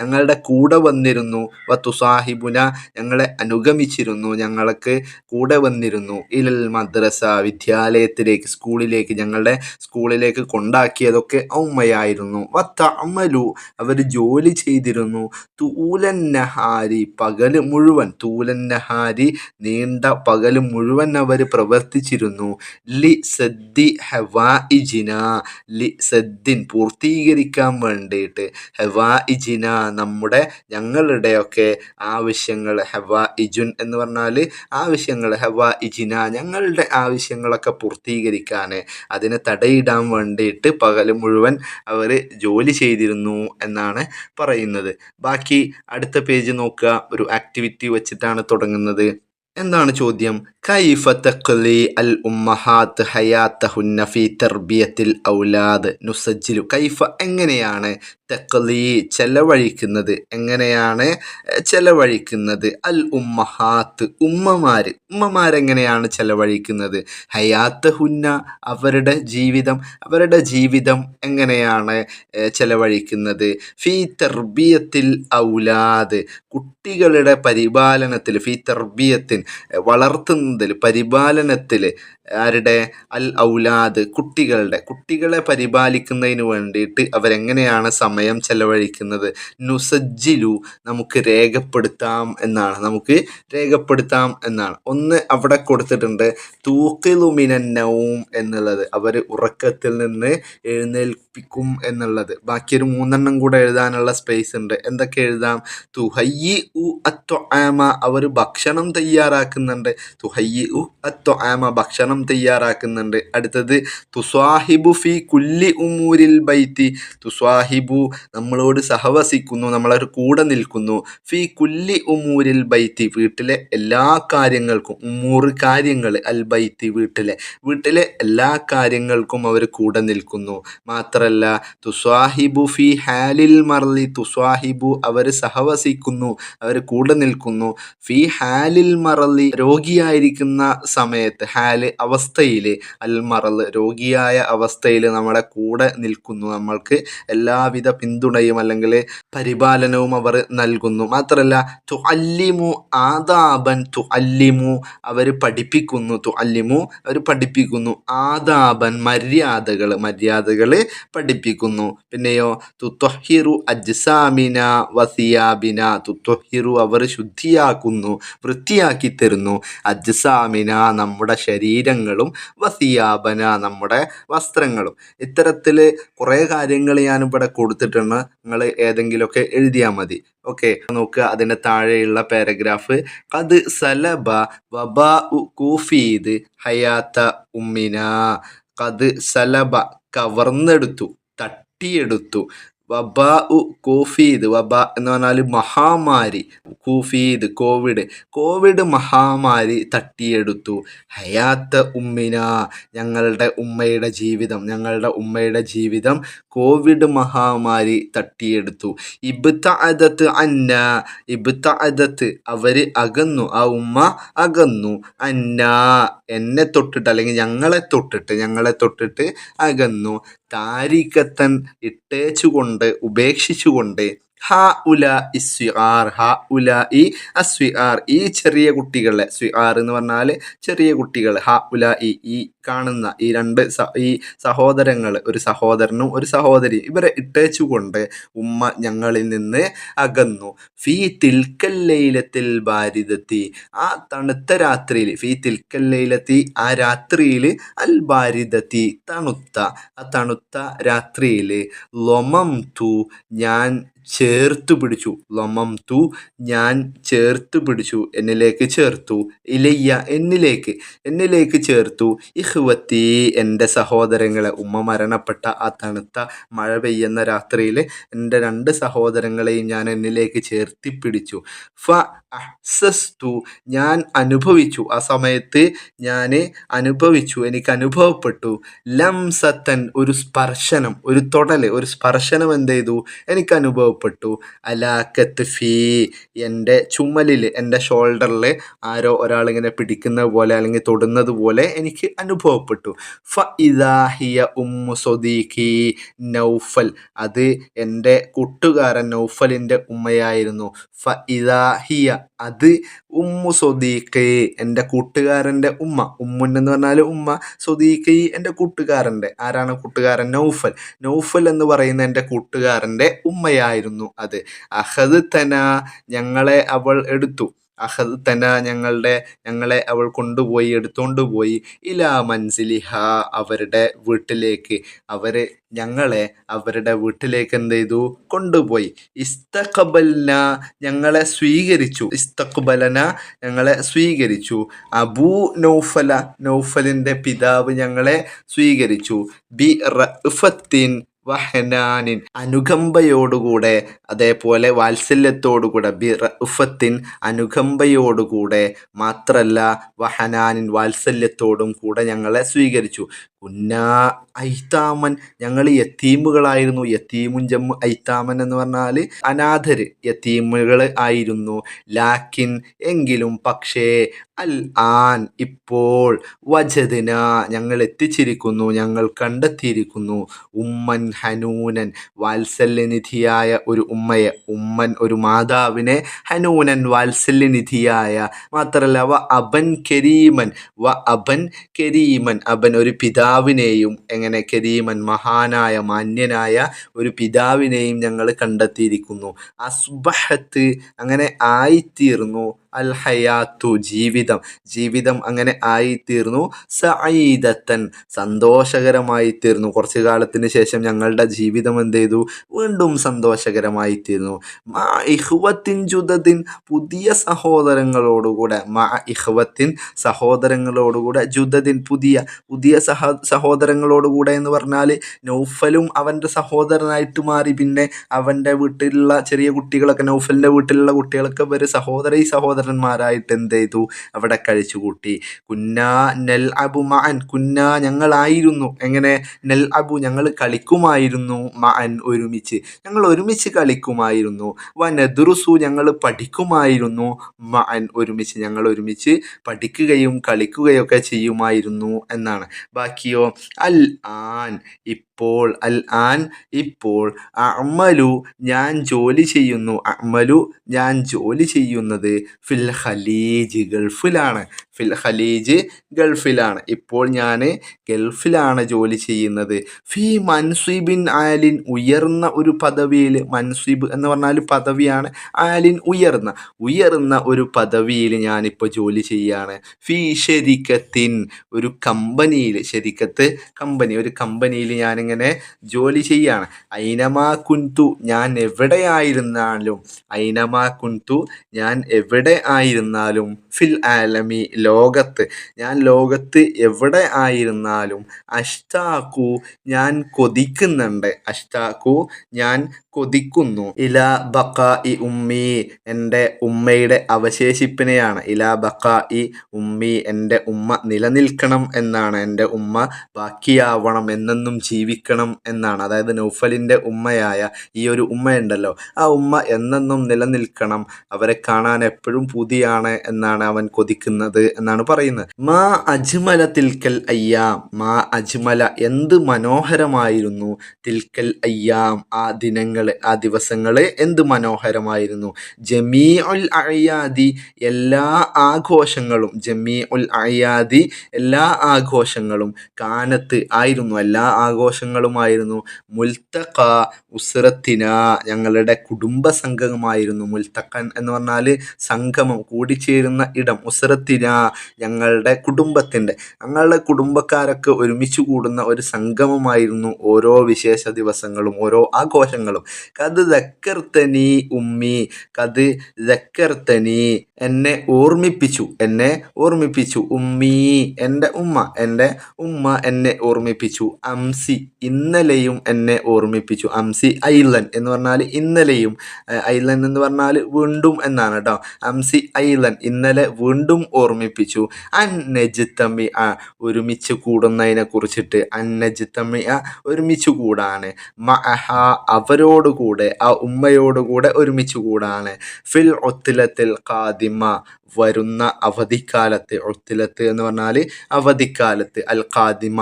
ഞങ്ങളുടെ കൂടെ വന്നിരുന്നു. വ തുസ്വാഹിബുന ഞങ്ങളെ അനുഗമിച്ചിരുന്നു, ഞങ്ങൾക്ക് കൂടെ വന്നിരുന്നു. ഇലൽ മദ്രസ വിദ്യാലയത്തിലേക്ക്, ഞങ്ങളുടെ സ്കൂളിലേക്ക് കൊണ്ടാക്കിയതൊക്കെ ആ ഉമ്മയായിരുന്നു. വ തഅമലു അവർ ജോലി ചെയ്തിരുന്നു. തൂലന്നഹാരി പകല് മുഴുവൻ, തൂലന്നഹാരി നീണ്ട പകല് മുഴുവൻ അവർ പ്രവർത്തിച്ചിരുന്നു. ലി സദ്ദി ഹവായിജിന, ലി സദ്ദിൻ പൂർത്തീകരിക്കാൻ വേണ്ടിയിട്ട്, ഹവായിജിന ഞങ്ങളുടെയൊക്കെ ആവശ്യങ്ങൾ, ഹവായിജുൻ എന്ന് പറഞ്ഞാൽ ആവശ്യങ്ങൾ, ഹവായിജിന ഞങ്ങളുടെ ആവശ്യങ്ങളൊക്കെ പൂർത്തീകരിക്കാൻ, അതിനെ തടയിടാൻ വേണ്ടിയിട്ട് പകല് മുഴുവൻ അവർ ജോലി ചെയ്തിരുന്നു എന്നാണ് പറയുന്നത്. ബാക്കി അടുത്ത പേജ് നോക്കുക. ഒരു ആക്ടിവിറ്റി വെച്ചിട്ടാണ് തുടങ്ങുന്നത്. എന്താണ് ചോദ്യം? കൈഫ തഖ്ലി അൽ ഉമ്മഹാത്ത് ഹയാത്തഹുന്ന ഫീ തർബിയത്തിൽ ഔലാദ് നുസജ്ജിലു. കൈഫ എങ്ങനെയാണ്, തഖ്ലി ചെലവഴിക്കുന്നത്, എങ്ങനെയാണ് ചെലവഴിക്കുന്നത്, അൽ ഉമ്മഹാത്ത് ഉമ്മമാരെങ്ങനെയാണ് ചെലവഴിക്കുന്നത്, ഹയാത്തഹുന്ന അവരുടെ ജീവിതം എങ്ങനെയാണ് ചെലവഴിക്കുന്നത്, ഫീ തർബിയത്തിൽ ഔലാദ് കുട്ടികളുടെ പരിപാലനത്തിൽ, ഫീ തർബിയത്തിൻ വളർത്തുന്നതിൽ, പരിപാലനത്തിൽ, ആരുടെ? അൽ ഔലാദ് കുട്ടികളെ പരിപാലിക്കുന്നതിന് വേണ്ടിയിട്ട് അവരെങ്ങനെയാണ് സമയം ചെലവഴിക്കുന്നത്. നുസജ്ജിലു നമുക്ക് രേഖപ്പെടുത്താം എന്നാണ്. ഒന്ന് അവിടെ കൊടുത്തിട്ടുണ്ട്, തൂഖിലു മിനന്നൗം എന്നുള്ളത്, അവർ ഉറക്കത്തിൽ നിന്ന് എഴുന്നേൽപ്പിക്കും എന്നുള്ളത്. ബാക്കി ഒരു 3 കൂടെ എഴുതാനുള്ള സ്പേസ് ഉണ്ട്. എന്തൊക്കെ എഴുതാം? തുഹയ്യിഉ അത്തൊആമ അവർ ഭക്ഷണം തയ്യാറാക്കുന്നുണ്ട്. ഭക്ഷണം തയ്യാറാക്കുന്നുണ്ട്. അടുത്തത് തുസ്വാഹിബു ഫി കുല്ലി ഉമൂരിൽ ബൈത്തി, തുസ്വാഹിബു നമ്മളോട് സഹവസിക്കുന്നു, നമ്മളൊരു കൂടെ നിൽക്കുന്നു. ഫി കുല്ലി ഉമൂരിൽ ബൈത്തി വീട്ടിലെ എല്ലാ കാര്യങ്ങൾക്കും, ഉമൂർ കാര്യങ്ങൾ, അൽ ബൈത്തി വീട്ടിലെ എല്ലാ കാര്യങ്ങൾക്കും അവർ കൂടെ നിൽക്കുന്നു. മാത്രല്ല തുസ്വാഹിബു ഫി ഹാലിൽ മർലി, തുസ്വാഹിബു അവർ സഹവസിക്കുന്നു, അവർ കൂടെ നിൽക്കുന്നു. ഫി ഹാലിൽ മറലി രോഗിയായിരിക്കുന്ന സമയത്ത്, ഹാല് അവസ്ഥയിൽ, അൽ മറൽ രോഗിയായ അവസ്ഥയിൽ നമ്മുടെ കൂടെ നിൽക്കുന്നു, നമ്മൾക്ക് എല്ലാവിധ പിന്തുണയും അല്ലെങ്കിൽ പരിപാലനവും അവർ നൽകുന്നു. മാത്രമല്ല തുഅല്ലിമു ആദാബൻ, തുഅല്ലിമു അവർ പഠിപ്പിക്കുന്നു, ആദാബൻ മര്യാദകൾ പഠിപ്പിക്കുന്നു. പിന്നെയോ തുത്വഹിറു അജ്സാമിന വസിയാബിന, തുത്വഹിറു അവർ ശുദ്ധിയാക്കുന്നു, വൃത്തിയാക്കി തരുന്നു. അജ്സാമിന നമ്മുടെ ശരീരങ്ങളും, വസിയാബന നമ്മുടെ വസ്ത്രങ്ങളും. ഇത്തരത്തിൽ കുറേ കാര്യങ്ങൾ ഞാനിവിടെ കൊടുത്തിട്ടുണ്ട്, നിങ്ങൾ ഏതെങ്കിലുമൊക്കെ എഴുതിയാൽ മതി. ഓക്കെ, നോക്കുക അതിൻ്റെ താഴെയുള്ള പാരഗ്രാഫ്. ഖദ് സലബ വബാ കൂഫീദ് ഹയാത്ത ഉമ്മിന. ഖദ് സലബ കവർന്നെടുത്തു, തട്ടിയെടുത്തു. വബാ കോഫീദ്, വബ എന്ന് പറഞ്ഞാൽ മഹാമാരി, കൂഫീദ് കോവിഡ് മഹാമാരി തട്ടിയെടുത്തു. ഹയാത്ത ഉമ്മിന ഞങ്ങളുടെ ഉമ്മയുടെ ജീവിതം കോവിഡ് മഹാമാരി തട്ടിയെടുത്തു. ഇബ്തഅദത്ത് അന്ന, ഇബ്തഅദത്ത് അവർ അകന്നു, ആ ഉമ്മ അകന്നു. അന്ന എന്നെ തൊട്ടിട്ട് അല്ലെങ്കിൽ ഞങ്ങളെ തൊട്ടിട്ട് അകന്നു. താരിഖത്തൻ ഇട്ടേച്ചുകൊണ്ട്, ഉപേക്ഷിച്ചുകൊണ്ട്. ഹാ ഉല ഇസ്വിആർ, ഹാ ഉല ഇ അസ്വിആർ, ഈ ചെറിയ കുട്ടികളെ, സ്വിആർ എന്ന് പറഞ്ഞാൽ ചെറിയ കുട്ടികൾ, ഹാ ഉല ഈ കാണുന്ന ഈ ഈ സഹോദരങ്ങൾ, ഒരു സഹോദരനും ഒരു സഹോദരി, ഇവരെ ഇട്ടേച്ചുകൊണ്ട് ഉമ്മ ഞങ്ങളിൽ നിന്ന് അകന്നു. ഫീ തിൽക്കല്ലൈലത്തിൽ ബാരിദത്തി, ആ തണുത്ത രാത്രിയിൽ, ഫീ തിൽക്കല്ലൈലത്തി, ആ രാത്രിയിൽ, അൽ ബാരിദത്തി, ആ തണുത്ത രാത്രിയിൽ, ലൊമം തു, ഞാൻ ചേർത്തു പിടിച്ചു, ലൊമം തു, ഞാൻ ചേർത്തു പിടിച്ചു, എന്നിലേക്ക് ചേർത്തു, ഇലയ്യ, എന്നിലേക്ക് ചേർത്തു, ഇഹ്വത്തി, എൻ്റെ സഹോദരങ്ങളെ, ഉമ്മ മരണപ്പെട്ട ആ തണുത്ത മഴ പെയ്യുന്ന രാത്രിയിൽ എൻ്റെ 2 സഹോദരങ്ങളെയും ഞാൻ എന്നിലേക്ക് ചേർത്തിപ്പിടിച്ചു. ഫ അഹ്സസ്തു, ഞാൻ അനുഭവിച്ചു, ആ സമയത്ത് ഞാൻ അനുഭവിച്ചു, എനിക്ക് അനുഭവപ്പെട്ടു, ലംസത്തൻ, ഒരു സ്പർശനം, ഒരു തൊടൽ, ഒരു സ്പർശനം എന്ത് ചെയ്തു, എനിക്ക് അനുഭവപ്പെട്ടു, അലാ കത്ഫി, എൻ്റെ ചുമലിൽ, എൻ്റെ ഷോൾഡറിൽ ആരോ ഒരാളിങ്ങനെ പിടിക്കുന്നത് പോലെ അല്ലെങ്കിൽ തൊടുന്നത് പോലെ എനിക്ക് അനുഭവപ്പെട്ടു. ഫ ഇദാ ഹിയ ഉമ്മു സ്വദീഖി നൗഫൽ, അത് എൻ്റെ കൂട്ടുകാരൻ നൗഫലിൻ്റെ ഉമ്മയായിരുന്നു. ഫ ഇദാ ഹിയ, അത് ഉമ്മു സ്വദീഖി, എൻ്റെ കൂട്ടുകാരൻ്റെ ഉമ്മ, ഉമ്മുൻ എന്ന് പറഞ്ഞാൽ ഉമ്മ, സ്വദീഖി എൻ്റെ കൂട്ടുകാരൻ്റെ, ആരാണ് കൂട്ടുകാരൻ, നൗഫൽ എന്ന് പറയുന്ന എൻ്റെ കൂട്ടുകാരൻ്റെ ഉമ്മയായിരുന്നു അത്. അഹദ് തന, ഞങ്ങളെ അവൾ എടുത്തു, അഹദ് തന, ഞങ്ങളെ അവൾ കൊണ്ടുപോയി, എടുത്തുകൊണ്ടുപോയി, ഇലാ മൻസിലിഹ, അവരുടെ വീട്ടിലേക്ക്, ഞങ്ങളെ അവരുടെ വീട്ടിലേക്ക് എന്ത് ചെയ്തു, കൊണ്ടുപോയി. ഇസ്തഖബൽന, ഞങ്ങളെ സ്വീകരിച്ചു, ഇസ്തഖ്ബലന, ഞങ്ങളെ സ്വീകരിച്ചു. അബൂ നൗഫല, നൗഫലിൻ്റെ പിതാവ് ഞങ്ങളെ സ്വീകരിച്ചു. ബി റഅഫത്തിൻ വഹനാനിൻ, അനുകമ്പയോടുകൂടെ, അതേപോലെ വാത്സല്യത്തോടുകൂടെ, ബി റഅഫത്തിൻ, അനുകമ്പയോടുകൂടെ, മാത്രല്ല വഹനാനിൻ, വാത്സല്യത്തോടും കൂടെ ഞങ്ങളെ സ്വീകരിച്ചു. കുന്നാ ഐത്താമൻ, ഞങ്ങൾ യത്തീമുകളായിരുന്നു, യത്തീമുൻ ജമ്മു ഐത്താമൻ എന്ന് പറഞ്ഞാൽ അനാഥര്, യത്തീമുകൾ ആയിരുന്നു. ലാക്കിൻ, എങ്കിലും, പക്ഷേ, അൽ ആൻ, ഇപ്പോൾ, വജദ്ന, ഞങ്ങൾ എത്തിച്ചിരിക്കുന്നു, ഞങ്ങൾ കണ്ടെത്തിയിരിക്കുന്നു, ഉമ്മൻ ഹനൂനൻ, വാത്സല്യനിധിയായ ഒരു ഉമ്മയെ, ഉമ്മൻ ഒരു മാതാവിനെ, ഹനൂനൻ വാത്സല്യനിധിയായ, മാത്രല്ല അബൻ കരീമൻ, അബൻ ഒരു പിതാവിനെയും, എങ്ങനെ കരീമൻ, മഹാനായ മാന്യനായ ഒരു പിതാവിനെയും ഞങ്ങൾ കണ്ടെത്തിയിരിക്കുന്നു. അസ്ബഹത്ത്, അങ്ങനെ ആയിത്തീർന്നു, അൽ ഹയാത്തു, ജീവിതം അങ്ങനെ ആയിത്തീർന്നു, സഈദത്തൻ, സന്തോഷകരമായി തീർന്നു. കുറച്ചു കാലത്തിന് ശേഷം ഞങ്ങളുടെ ജീവിതം എന്ത് ചെയ്തു, വീണ്ടും സന്തോഷകരമായി തീർന്നു. മാ ഇഖ്വത്തിൻ ജുദദിൻ, പുതിയ സഹോദരങ്ങളോടുകൂടെ, മാ ഇഖ്വത്തിൻ, സഹോദരങ്ങളോടുകൂടെ, ജുദദിൻ, പുതിയ സഹോദരങ്ങളോടുകൂടെ എന്ന് പറഞ്ഞാൽ നൗഫലും അവൻ്റെ സഹോദരനായിട്ട് മാറി. പിന്നെ അവൻ്റെ വീട്ടിലുള്ള ചെറിയ കുട്ടികളൊക്കെ, നൗഫലിൻ്റെ വീട്ടിലുള്ള കുട്ടികളൊക്കെ ഇവർ സഹോദരന്മാരായിട്ട് എന്ത് ചെയ്തു, അവിടെ കഴിച്ചുകൂട്ടി. കുന്നാ നെൽ അബു മഅൻ, കുന്നാ, ഞങ്ങളായിരുന്നു, എങ്ങനെ, നെൽ അബു, ഞങ്ങൾ കളിക്കുമായിരുന്നു, മഅൻ, ഞങ്ങൾ ഒരുമിച്ച് കളിക്കുമായിരുന്നു. വനദ്റുസു, ഞങ്ങൾ പഠിക്കുമായിരുന്നു, മഅൻ, ഞങ്ങൾ ഒരുമിച്ച് പഠിക്കുകയും കളിക്കുകയൊക്കെ ചെയ്യുമായിരുന്നു എന്നാണ്. ബാക്കിയോ, അൽ ആൻ, ഇപ്പോൾ, അൽ ആൻ, ഇപ്പോൾ, അഅ്മലു, ഞാൻ ജോലി ചെയ്യുന്നു, അഅ്മലു, ഞാൻ ജോലി ചെയ്യുന്നത്, ഫിൽ ഖലീജ്, ഗൾഫിലാണ്, ഫിൽ ഖലീജ്, ഗൾഫിലാണ്, ഇപ്പോൾ ഞാൻ ഗൾഫിലാണ് ജോലി ചെയ്യുന്നത്. ഫി മൻസിബിൻ ആലിൻ, ഉയർന്ന ഒരു പദവിയിൽ, മൻസിബ് എന്ന് പറഞ്ഞാൽ പദവിയാണ്, ആലിൻ, ഉയർന്ന ഒരു പദവിയിൽ ഞാനിപ്പോൾ ജോലി ചെയ്യാണ്. ഫി ശരിക്കത്തിൻ, ഒരു കമ്പനിയിൽ, ശരിക്കത്ത് കമ്പനി, ഒരു കമ്പനിയിൽ ഞാനിങ്ങനെ ജോലി ചെയ്യാണ്. ഐനമാ കുന്തു, ഞാൻ എവിടെ ആയിരുന്നാലും, ഐനമാ കുന്തു, ഞാൻ എവിടെ ആയിരുന്നാലും, ഫിൽ ആലമി, ലോകത്ത്, ഞാൻ ലോകത്ത് എവിടെ ആയിരുന്നാലും, അഷ്താഖു, ഞാൻ കൊതിക്കുന്നുണ്ട്, അഷ്താഖു, ഞാൻ കൊതിക്കുന്നു, ഇലാ ബഖാഇ ഉമ്മി, എൻ്റെ ഉമ്മയുടെ അവശേഷിപ്പിനെയാണ്, ഇലാ ബഖാഇ ഉമ്മി, എൻ്റെ ഉമ്മ നിലനിൽക്കണം എന്നാണ്, എൻ്റെ ഉമ്മ ബാക്കിയാവണം, എന്നെന്നും ജീവിക്കണം എന്നാണ്. അതായത് നൗഫലിൻ്റെ ഉമ്മയായ ഈ ഒരു ഉമ്മയുണ്ടല്ലോ, ആ ഉമ്മ എന്നെന്നും നിലനിൽക്കണം, അവരെ കാണാൻ എപ്പോഴും പൂതിയാണ് എന്നാണ് അവൻ കൊതിക്കുന്നത് എന്നാണ് പറയുന്നത്. മാ അജ്മല തിൽക്കൽ അയ്യാം, മാ അജ്മല എന്ത് മനോഹരമായിരുന്നു, തിൽക്കൽ അയ്യാം ആ ദിനങ്ങൾ, ആ ദിവസങ്ങൾ എന്ത് മനോഹരമായിരുന്നു. ജമീ ഉൽ അയ്യാദി എല്ലാ ആഘോഷങ്ങളും, ജമീ ഉൽ അയ്യാദി എല്ലാ ആഘോഷങ്ങളും, കാനത്ത് ആയിരുന്നു എല്ലാ ആഘോഷങ്ങളുമായിരുന്നു, മുൽത്തഖ ഉസ്രത്തിന ഞങ്ങളുടെ കുടുംബ സംഗമമായിരുന്നു. മുൽത്തഖൻ എന്ന് പറഞ്ഞാൽ സംഗമം, കൂടിച്ചേരുന്ന ഇടം. ഉസ്രത്തിന ഞങ്ങളുടെ ഞങ്ങളുടെ കുടുംബക്കാരൊക്കെ ഒരുമിച്ച് കൂടുന്ന ഒരു സംഗമമായിരുന്നു ഓരോ വിശേഷ ദിവസങ്ങളും, ഓരോ ആഘോഷങ്ങളും. കത് ദക്കർത്തനി ഉമ്മി, കത് ദക്കർത്തനി എന്നെ ഓർമ്മിപ്പിച്ചു, ഉമ്മീ എൻ്റെ ഉമ്മ എന്നെ ഓർമ്മിപ്പിച്ചു, അംസി ഇന്നലെയും എന്നെ ഓർമ്മിപ്പിച്ചു. അംസി ഐലൻ എന്ന് പറഞ്ഞാൽ ഇന്നലെയും, ഐലൻ എന്ന് പറഞ്ഞാൽ വീണ്ടും എന്നാണ് കേട്ടോ. അംസി ഐലൻ ഇന്നലെ വീണ്ടും ഓർമ്മിപ്പിച്ചു. അന്നജിത്തമ്മി ഒരുമിച്ച് കൂടുന്നതിനെ കുറിച്ചിട്ട്, അന്നജിത്തമ്മി ഒരുമിച്ച് കൂടാണ്, മഅഹ അവരോടുകൂടെ, ആ ഉമ്മയോടുകൂടെ ഒരുമിച്ച് കൂടാണ്, ഫിൽ ഉത്ലത്തിൽ ഖാദിമ വരുന്ന അവധിക്കാലത്ത്. ഉത്ലത്ത് എന്ന് പറഞ്ഞാൽ അവധിക്കാലത്ത്, അൽ ഖാദിമ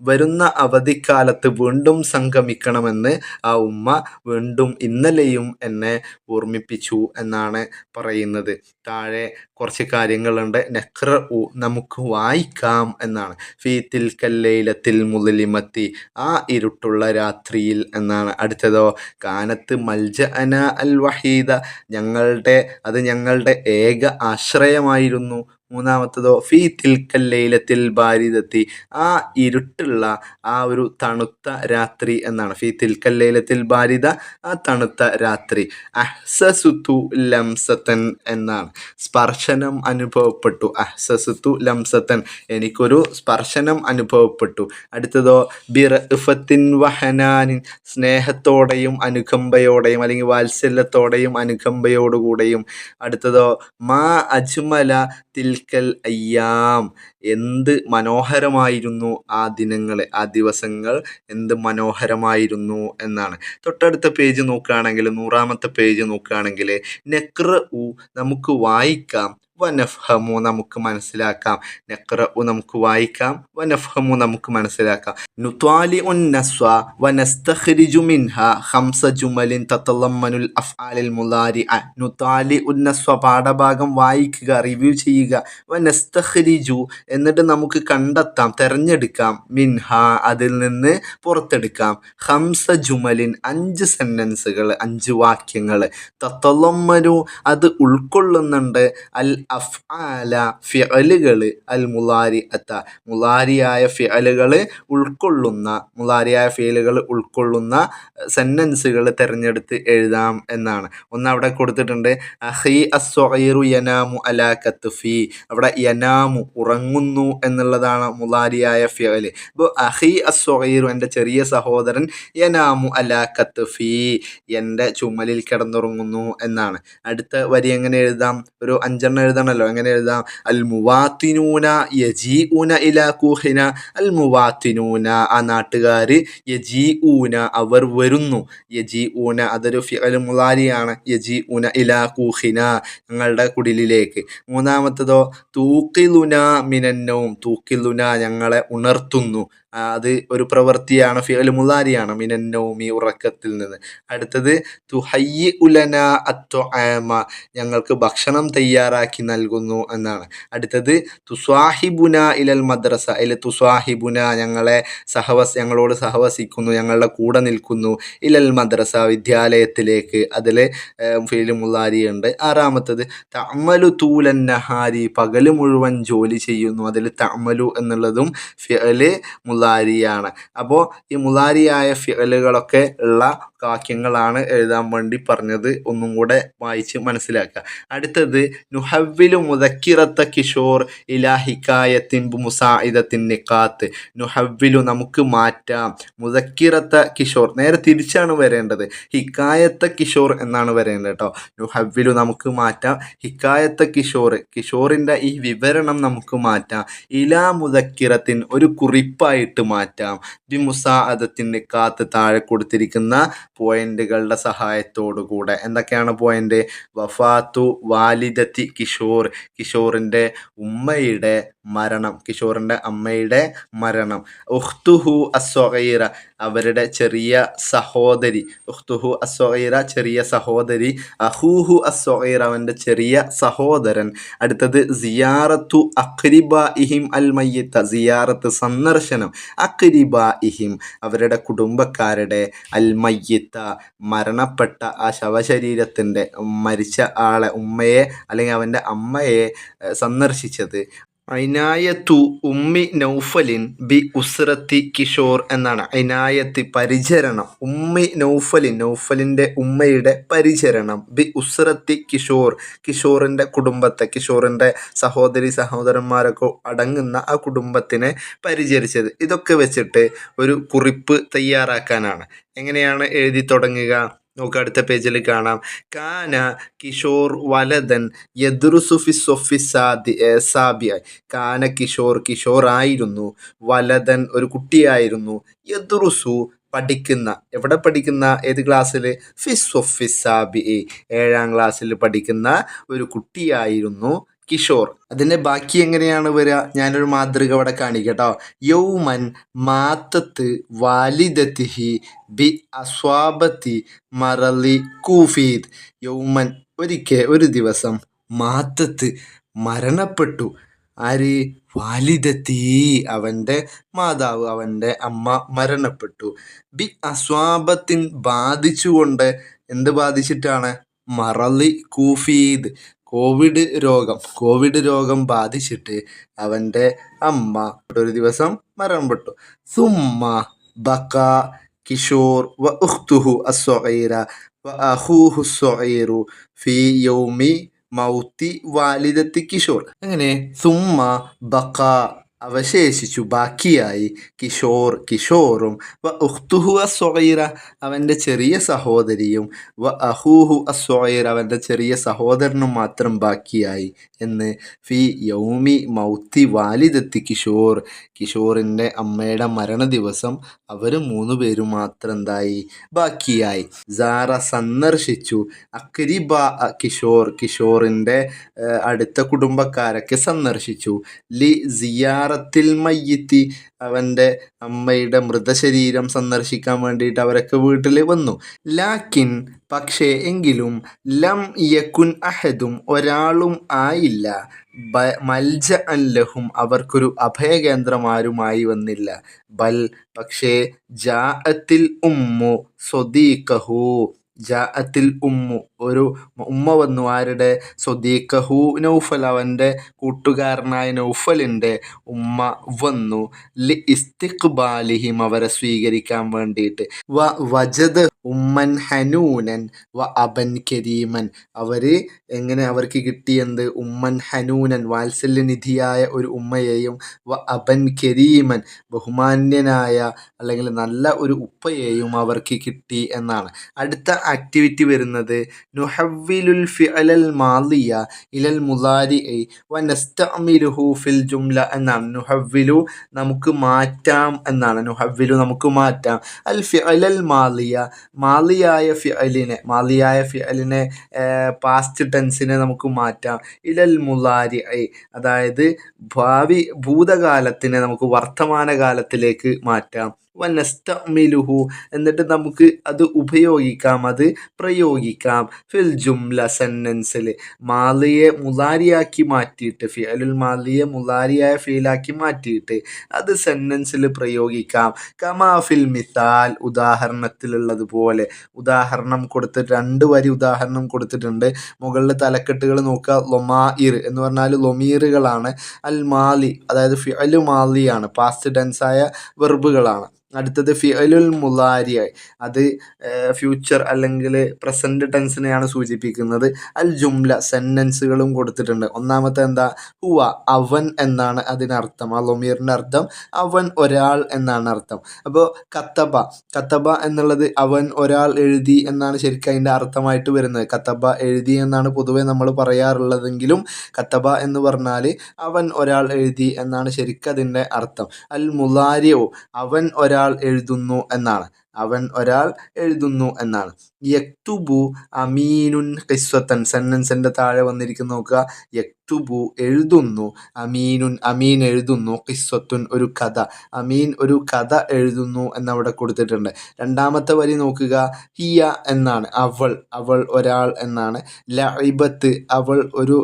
വരുന്ന അവധിക്കാലത്ത് വീണ്ടും സംഗമിക്കണമെന്ന് ആ ഉമ്മ വീണ്ടും ഇന്നലെയും എന്നെ ഓർമ്മിപ്പിച്ചു എന്നാണ് പറയുന്നത്. താഴെ കുറച്ച് കാര്യങ്ങളുണ്ട്. നഖ്റഉ നമുക്ക് വായിക്കാം എന്നാണ്. ഫീ തിൽക്കൽ ലൈലത്തിൽ മുദ്ലിമത്തി ആ ഇരുട്ടുള്ള രാത്രിയിൽ എന്നാണ്. അടുത്തതോ കാനത്ത് മൽജഅന അൽ വഹീദ ഞങ്ങളുടെ ഏക ആശ്രയമായിരുന്നു. മൂന്നാമത്തതോ ഫീ തിൽക്കൽ ലൈലത്തിൽ ബാരിദത്തി ആ ഇരുട്ടുള്ള ആ ഒരു തണുത്ത രാത്രി എന്നാണ്. ഫീ തിൽക്കൽ ലൈലത്തിൽ ബാരിദ ആ തണുത്ത രാത്രി. അഹ്സസുതു ലംസത്തൻ എന്നാണ്, സ്പർശനം അനുഭവപ്പെട്ടു. അഹ്സസുതു ലംസത്തൻ എനിക്കൊരു സ്പർശനം അനുഭവപ്പെട്ടു. അടുത്തതോ ബിറഫത്തിൻ വഹനാനിൻ സ്നേഹത്തോടെയും അനുകമ്പയോടെയും അല്ലെങ്കിൽ വാത്സല്യത്തോടെയും അനുകമ്പയോടുകൂടെയും. അടുത്തതോ മാ അജ്മല തിൽക്കൽ അയ്യാം എന്ത് മനോഹരമായിരുന്നു ആ ദിനങ്ങൾ, ആ ദിവസങ്ങൾ എന്ത് മനോഹരമായിരുന്നു എന്നാണ്. തൊട്ടടുത്ത പേജ് നോക്കുകയാണെങ്കിൽ, 100-ാമത്തെ പേജ് നോക്കുകയാണെങ്കിൽ, നഖ്റഉ നമുക്ക് വായിക്കാം, വനഫ്ഹമു നമുക്ക് മനസ്സിലാക്കാം. നഖ്റഉ നമുക്ക് വായിക്കാം, വനഫ്ഹമു നമുക്ക് മനസ്സിലാക്കാം. നുത്വാലിഉൻ നസ്വ വനസ്തഖ്രിജു മിൻഹാ ഖംസ ജുമലിൻ തതളമ്മനുൽ അഫ്ആലിൽ മുളാരിഅ. നുത്വാലിഉൻ നസ്വ പാഠഭാഗം വായിക്കുക, റിവ്യൂ ചെയ്യുക. വനസ്തഖ്രിജു എന്നിട്ട് നമുക്ക് കണ്ടെത്താം, തിരഞ്ഞെടുക്കാം, മിൻഹാ അതിൽ നിന്ന് പുറത്തെടുക്കാം, ഖംസ ജുമലിൻ 5 സെന്റൻസുകൾ, 5 വാക്യങ്ങൾ, തതളമ്മനു അത് ഉൾക്കൊള്ളുന്നുണ്ട്, അൽ അഫ്ആല ഫിഅലുകൾ, അൽ മുളാരിഅത്ത മുളാരിയായ ഫിഅലുകൾ ഉൾക്കൊള്ളുന്ന സെന്റൻസുകൾ തിരഞ്ഞെടുത്ത് എഴുതാം എന്നാണ്. ഒന്ന് അവിടെ കൊടുത്തിട്ടുണ്ട്, അഖി അസ്സഗീറു യനാമു അലാ കത്ഫി. അവിടെ യനാമു ഉറങ്ങുന്നു എന്നുള്ളതാണ് മുളാരിയായ ഫിഅൽ. അപ്പോൾ അഖി അസ്സഗീറു എൻ്റെ ചെറിയ സഹോദരൻ, യനാമു അലാ കത്ഫി എൻ്റെ ചുമലിൽ കിടന്നുറങ്ങുന്നു എന്നാണ്. അടുത്ത വരി എങ്ങനെ എഴുതാം? ഒരു 5 എഴുതണമല്ലോ. എങ്ങനെ എഴുതാം? അൽ മുവാത്തിനൂന യജീഊന ഇലാ കൂഹിന. അൽ മുവാത്തിനൂന ആ നാട്ടുകാർ, യജീഊന അവർ വരുന്നു, യജീഊന അതൊരു ഫിഅൽ മുളാരിയാണ്, യജീഊന ഇലാ കൂഹിന ഞങ്ങളുടെ കുടിലിലേക്ക്. മൂന്നാമത്തതോ തൂക്കിലുന മിനന്നൗം, തൂക്കിലുന ഞങ്ങളെ ഉണർത്തുന്നു, അത് ഒരു പ്രവൃത്തിയാണ്, ഫിഅൽ മുളാരിയാണ്, മിനന്നൗമി ഉറക്കത്തിൽ നിന്ന്. അടുത്തത് തുഹയ്യി ഉലന അത്തൊആമ ഞങ്ങൾക്ക് ഭക്ഷണം തയ്യാറാക്കി നൽകുന്നു എന്നാണ്. അടുത്തത് തുസ്വാഹിബുന ഇലൽ മദ്രസ, തുസ്വാഹിബുന ഞങ്ങളോട് സഹവസിക്കുന്നു, ഞങ്ങളുടെ കൂടെ നിൽക്കുന്നു, ഇലൽ മദ്രസ വിദ്യാലയത്തിലേക്ക്, അതിൽ ഫിഅൽ മുളാരിയുണ്ട്. ആറാമത്തത് തഅമലു തൂലൻ നഹാരി പകൽ മുഴുവൻ ജോലി ചെയ്യുന്നു, അതിൽ തഅമലു എന്നുള്ളതും ഫിഅൽ മുളാരിയാണ്. അപ്പോൾ ഈ മുളാരിയായ ഫിഅലുകളൊക്കെ ഉള്ള വാക്യങ്ങളാണ് എഴുതാൻ വേണ്ടി പറഞ്ഞത്. ഒന്നും കൂടെ വായിച്ച് മനസ്സിലാക്കുക. അടുത്തത് നുഹവ്വിലു മുദക്കിറത്ത കിഷോർ ഇലാ ഹിക്കായത്തിൻ മുസാഇദത്തിൻ നിഖാത്ത്. നുഹവ്വിലു നമുക്ക് മാറ്റാം, മുദക്കിറത്ത കിഷോർ നേരെ തിരിച്ചാണ് വരേണ്ടത്, ഹിക്കായത്ത കിഷോർ എന്നാണ് വരേണ്ടത് കേട്ടോ. നുഹവ്വിലു നമുക്ക് മാറ്റാം, ഹിക്കായത്ത കിഷോറിൻ്റെ ഈ വിവരണം നമുക്ക് മാറ്റാം, ഇലാ മുദക്കിറത്തിൻ ഒരു കുറിപ്പായിട്ട്, ആയിട്ട് മാറ്റാം. ബിമുസാഅദത്തിന് കാത്ത് താഴെ കൊടുത്തിരിക്കുന്ന പോയിന്റുകളുടെ സഹായത്തോടു കൂടെ. എന്തൊക്കെയാണ് പോയിന്റ്? വഫാത്തു വാലിദത്തി കിഷോർ, കിഷോറിൻ്റെ ഉമ്മയുടെ മരണം, കിഷോറിൻ്റെ അമ്മയുടെ മരണം. ഉഖ്തുഹു അസ്വഗീറ, അവരുടെ ചെറിയ സഹോദരി. ഉഖ്തുഹു അസ്വഗീറ, ചെറിയ സഹോദരി. അഹൂഹു അസ്വഗീറ, അവൻ്റെ ചെറിയ സഹോദരൻ. അടുത്തത് സിയാറത്തു അഖ്രിബാഇഹിം അൽ മയ്യിത്ത, സിയാറത്ത് സന്ദർശനം. അഖ്രിബാഇഹിം, അവരുടെ കുടുംബക്കാരുടെ. അൽ മയ്യിത്ത, മരണപ്പെട്ട ആ ശവശരീരത്തിൻ്റെ, മരിച്ച ആളെ, ഉമ്മയെ അല്ലെങ്കിൽ അവൻ്റെ അമ്മയെ സന്ദർശിച്ചത്. ഐനായത്തു ഉമ്മി നൗഫലിൻ ബി ഉസ്രത്തി കിഷോർ എന്നാണ്. ഐനായത്ത് പരിചരണം, ഉമ്മി നൗഫലിൻ, നൗഫലിൻ്റെ ഉമ്മയുടെ പരിചരണം. ബി ഉസ്രത്തി കിഷോർ, കിഷോറിൻ്റെ കുടുംബത്തെ, കിഷോറിൻ്റെ സഹോദരി സഹോദരന്മാരൊക്കെ അടങ്ങുന്ന ആ കുടുംബത്തിനെ പരിചരിച്ചത്. ഇതൊക്കെ വെച്ചിട്ട് ഒരു കുറിപ്പ് തയ്യാറാക്കാനാണ്. എങ്ങനെയാണ് എഴുതി തുടങ്ങുക? നമുക്ക് അടുത്ത പേജിൽ കാണാം. കാന കിഷോർ വലദൻ യദ്റുസു ഫി സ്വഫി സാബിയ. കാന കിഷോർ, കിഷോർ ആയിരുന്നു. വലദൻ, ഒരു കുട്ടിയായിരുന്നു. യദ്റുസു, പഠിക്കുന്ന. എവിടെ പഠിക്കുന്ന? ഏത് ക്ലാസ്സിൽ? ഫി സ്വഫി സാബി, 7ാം ക്ലാസ്സിൽ പഠിക്കുന്ന ഒരു കുട്ടിയായിരുന്നു കിഷോർ. അതിൻ്റെ ബാക്കി എങ്ങനെയാണ് വരിക? ഞാനൊരു മാതൃക ഇവിടെ കാണിക്കട്ടോ. യൗമൻ മാത്തത്ത് വാലിദത്തിഹി ബി അസ്വാബത്തി മറലി കൂഫീദ്. യൗമൻ, ഒരു ദിവസം. മാത്തത്ത്, മരണപ്പെട്ടു. ആര്? വാലിദത്തി, അവൻ്റെ മാതാവ്, അവൻ്റെ അമ്മ മരണപ്പെട്ടു. ബി അസ്വാബത്തിൻ, ബാധിച്ചുകൊണ്ട്. എന്ത് ബാധിച്ചിട്ടാണ്? മറലി കൂഫീദ്, കോവിഡ് രോഗം ബാധിച്ചിട്ട് അവൻ്റെ അമ്മ ഒരു ദിവസം മരണപ്പെട്ടു. സുമ്മ ബക കിഷോർ വ ഉഖ്തുഹു അസ്സഗീറ വ അഖൂഹു അസ്സഗീറു ഫി യൗമി മൗത്തി വാലിദത്തി കിഷോർ. അങ്ങനെ സുമ്മ ബക, അവശേഷിച്ചു, ബാക്കിയായി. കിഷോറും. വ ഉഖ്തുഹു അസ്സഗീറ, അവൻ്റെ ചെറിയ സഹോദരിയും. വ അഖൂഹു അസ്സഗീറ, അവൻ്റെ ചെറിയ സഹോദരനും മാത്രം ബാക്കിയായി. എന്ന് ഫി യൗമി മൗത്തി വാലിദത്തി കിഷോർ, കിഷോറിൻ്റെ അമ്മയുടെ മരണ ദിവസം അവർ 3 പേരും മാത്രം എന്തായി? ബാക്കിയായി. സാറ, സന്ദർശിച്ചു. അക്രിബ കിഷോർ, കിഷോറിൻ്റെ അടുത്ത കുടുംബക്കാരൊക്കെ സന്ദർശിച്ചു. ലി സിയാറത്തിൽ മയ്യിത്തി, അവൻ്റെ അമ്മയുടെ മൃതശരീരം സന്ദർശിക്കാൻ വേണ്ടിയിട്ട് അവരൊക്കെ വീട്ടിൽ വന്നു. ലാക്കിൻ, പക്ഷേ, എങ്കിലും. ലം യകുൻ അഹദും, ഒരാളും ആയില്ല. മൽജ അല്ലഹും, അവർക്കൊരു അഭയകേന്ദ്രമാരുമായി വന്നില്ല. ബൽ, പക്ഷേ. ജാഅത്തിൽ ഉമ്മു സ്വദീഖഹു, ജാഅത്തിൽ ഉമ്മു, ഒരു ഉമ്മ വന്നു. ആരുടെ? സ്വദീഖഹു നൗഫൽ, അവൻ്റെ കൂട്ടുകാരനായ നൗഫലിൻ്റെ ഉമ്മ വന്നു. ലി ഇസ്തിഖ്ബാലിഹിം, അവരെ സ്വീകരിക്കാൻ വേണ്ടിയിട്ട്. വ വജദ ഉമ്മൻ ഹനൂനൻ വ അബൻ കരീമൻ, എങ്ങനെ അവർക്ക് കിട്ടിയെന്ത്? ഉമ്മൻ ഹനൂനൻ, വാത്സല്യനിധിയായ ഒരു ഉമ്മയെയും. വ അബൻ കരീമൻ, ബഹുമാന്യനായ അല്ലെങ്കിൽ നല്ല ഒരു ഉപ്പയെയും അവർക്ക് കിട്ടി എന്നാണ്. അടുത്ത ആക്ടിവിറ്റി വരുന്നത് നുഹവ്വിലുൽ ഫിഅലൽ മാദിയ ഇലൽ മുളാരിഇ വ നസ്തഅമിലുഹു ഫിൽ ജുംല എന്നാണ്. നുഹവ്വിലു, നമുക്ക് മാറ്റാം എന്നാണ്. നുഹവ്വിലു, നമുക്ക് മാറ്റാം. അൽ ഫിഅലൽ മാദിയ, മാദിയായ ഫിഅലിനെ പാസ്റ്റ് ടെൻസിനെ നമുക്ക് മാറ്റാം. ഇലൽ മുളാരിഇ, അതായത് ഭൂതകാലത്തിനെ നമുക്ക് വർത്തമാനകാലത്തിലേക്ക് മാറ്റാം. വനസ്തഅ്മിലുഹു, എന്നിട്ട് നമുക്ക് അത് ഉപയോഗിക്കാം, അത് പ്രയോഗിക്കാം. ഫിൽ ജുംല, സെന്റൻസിൽ. മാദിയെ മുളാരിയാക്കി മാറ്റിയിട്ട്, ഫിഅലുൽ മാദിയെ മുളാരിയായ ഫീലാക്കി മാറ്റിയിട്ട് അത് സെന്റൻസിൽ പ്രയോഗിക്കാം. കമാ ഫിൽ മിസാൽ, ഉദാഹരണത്തിലുള്ളതുപോലെ. ഉദാഹരണം കൊടുത്തിട്ട് 2 വരി ഉദാഹരണം കൊടുത്തിട്ടുണ്ട്. മുകളിൽ തലക്കെട്ടുകൾ നോക്കുക. ലൊമാഇർ എന്ന് പറഞ്ഞാൽ ലൊമീറുകളാണ്. അൽ മാലി, അതായത് ഫിഅലു മാലിയാണ്, പാസ്റ്റ് ടെൻസായ വെർബുകളാണ്. അടുത്തത് ഫിഅലുൽ മുലാരി, അത് ഫ്യൂച്ചർ അല്ലെങ്കിൽ പ്രസൻറ്റ് ടെൻസിനെയാണ് സൂചിപ്പിക്കുന്നത്. അൽ ജുംല സെൻറ്റൻസുകളും കൊടുത്തിട്ടുണ്ട്. ഒന്നാമത്തെ എന്താ, ഹുവ അവൻ എന്നാണ് അതിനർത്ഥം. ആ ലൊമീറിൻ്റെ അർത്ഥം അവൻ ഒരാൾ എന്നാണ് അർത്ഥം. അപ്പോൾ കത്തബ, കത്തബ എന്നുള്ളത് അവൻ ഒരാൾ എഴുതി എന്നാണ് ശരിക്കും അതിൻ്റെ അർത്ഥമായിട്ട് വരുന്നത്. കത്തബ എഴുതി എന്നാണ് പൊതുവെ നമ്മൾ പറയാറുള്ളതെങ്കിലും കത്തബ എന്ന് പറഞ്ഞാൽ അവൻ ഒരാൾ എഴുതി എന്നാണ് ശരിക്കും അതിൻ്റെ അർത്ഥം. അൽ മുലാരിയോ അവൻ ഒരാൾ എഴുതുന്നു എന്നാണ്. അവൻ ഒരാൾ എഴുതുന്നു എന്നാണ്. യക്തുബു അമീനുൻ ഖിസ്വത്തൻ, സെൻറ്റൻസിൻ്റെ താഴെ വന്നിരിക്കുന്ന നോക്കുക. യക്തുബു എഴുതുന്നു, അമീനുൻ അമീൻ എഴുതുന്നു, ഖിസ്വത്തുൻ ഒരു കഥ, അമീൻ ഒരു കഥ എഴുതുന്നു എന്നവിടെ കൊടുത്തിട്ടുണ്ട്. രണ്ടാമത്തെ വരി നോക്കുക. ഹിയ എന്നാണ് അവൾ, അവൾ ഒരാൾ എന്നാണ്. ലഇബത്ത് അവൾ ഒരു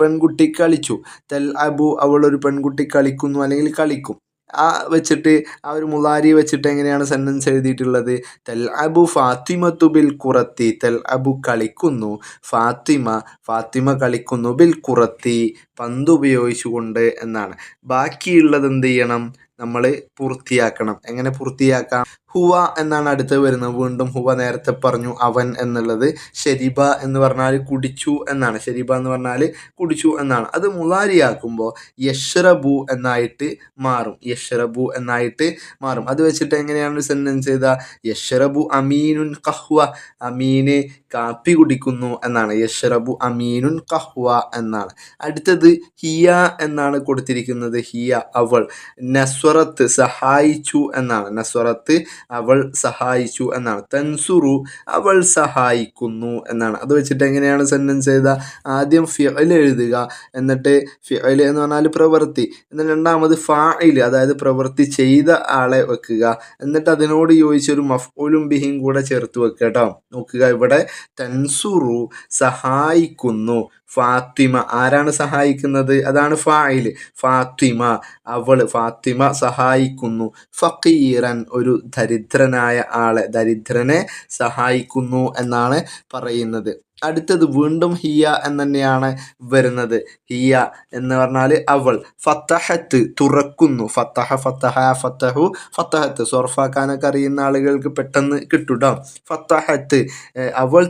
പെൺകുട്ടി കളിച്ചു. തെൽ അബു അവൾ ഒരു പെൺകുട്ടി കളിക്കുന്നു അല്ലെങ്കിൽ കളിക്കും. ആ വെച്ചിട്ട് ആ ഒരു മുലാരി വെച്ചിട്ട് എങ്ങനെയാണ് സെൻറ്റൻസ് എഴുതിയിട്ടുള്ളത്? തെൽ അബു ഫാത്തിമത്തു ബിൽ കുറത്തി, തെൽ അബു കളിക്കുന്നു, ഫാത്തിമ കളിക്കുന്നു, ബിൽ കുറത്തി പന്ത് ഉപയോഗിച്ചുകൊണ്ട് എന്നാണ്. ബാക്കിയുള്ളത് എന്ത് ചെയ്യണം? നമ്മൾ പൂർത്തിയാക്കണം. എങ്ങനെ പൂർത്തിയാക്കാം? ഹുവ എന്നാണ് അടുത്ത് വരുന്നത്. വീണ്ടും ഹുവ നേരത്തെ പറഞ്ഞു അവൻ എന്നുള്ളത്. ഷെരിബ എന്ന് പറഞ്ഞാൽ കുടിച്ചു എന്നാണ്. ഷെരിബ എന്ന് പറഞ്ഞാൽ കുടിച്ചു എന്നാണ്. അത് മുലാരിയാക്കുമ്പോൾ യഷ്റബു എന്നായിട്ട് മാറും. യഷ്റബു എന്നായിട്ട് മാറും. അത് വെച്ചിട്ട് എങ്ങനെയാണ് സെൻറ്റൻസ് ചെയ്താൽ യഷ്റബു അമീനുൻ ഖഹ്വ, അമീന് കാപ്പി കുടിക്കുന്നു എന്നാണ്. യഷ്റബു അമീനുൻ ഖഹ്വ എന്നാണ്. അടുത്തത് ഹിയ എന്നാണ് കൊടുത്തിരിക്കുന്നത്. ഹിയ അവൾ. നസ്വറത്ത് സഹായിച്ചു എന്നാണ്. നസ്വറത്ത് അവൾ സഹായിച്ചു എന്നാണ്. തൻസുറു അവൾ സഹായിക്കുന്നു എന്നാണ്. അത് വെച്ചിട്ട് എങ്ങനെയാണ് സെൻറ്റൻസ് ചെയ്താൽ ആദ്യം ഫിഅൽ എഴുതുക, എന്നിട്ട് ഫിഅൽ എന്ന് പറഞ്ഞാൽ പ്രവൃത്തി, എന്നിട്ട് രണ്ടാമത് ഫാഇൽ അതായത് പ്രവൃത്തി ചെയ്ത ആളെ വെക്കുക, എന്നിട്ട് അതിനോട് യോജിച്ചൊരു മഫ്ഊലും ബിഹിയും കൂടെ ചേർത്ത് വെക്കുക കേട്ടോ. നോക്കുക ഇവിടെ തൻസുറു സഹായിക്കുന്നു, ഫാത്തിമ ആരാണ് സഹായിക്കുന്നത്? അതാണ് ഫാഇൽ. ഫാത്തിമ അവൾ, ഫാത്തിമ സഹായിക്കുന്നു. ഫക്കീറൻ ഒരു ദരിദ്രനായ ആളെ, ദരിദ്രനെ സഹായിക്കുന്നു എന്നാണ് പറയുന്നത്. അടുത്തത് വീണ്ടും ഹിയ എന്ന് തന്നെയാണ് വരുന്നത്. ഹിയ എന്ന് പറഞ്ഞാൽ അവൾ. ഫത്തഹത്ത് തുറക്കുന്നു. ഫത്തഹു ഫത്തഹത്ത് സൊർഫാക്കാനൊക്കെ അറിയുന്ന ആളുകൾക്ക് പെട്ടെന്ന് കിട്ടുട്ടോ. ഫത്തഹത്ത് അവൾ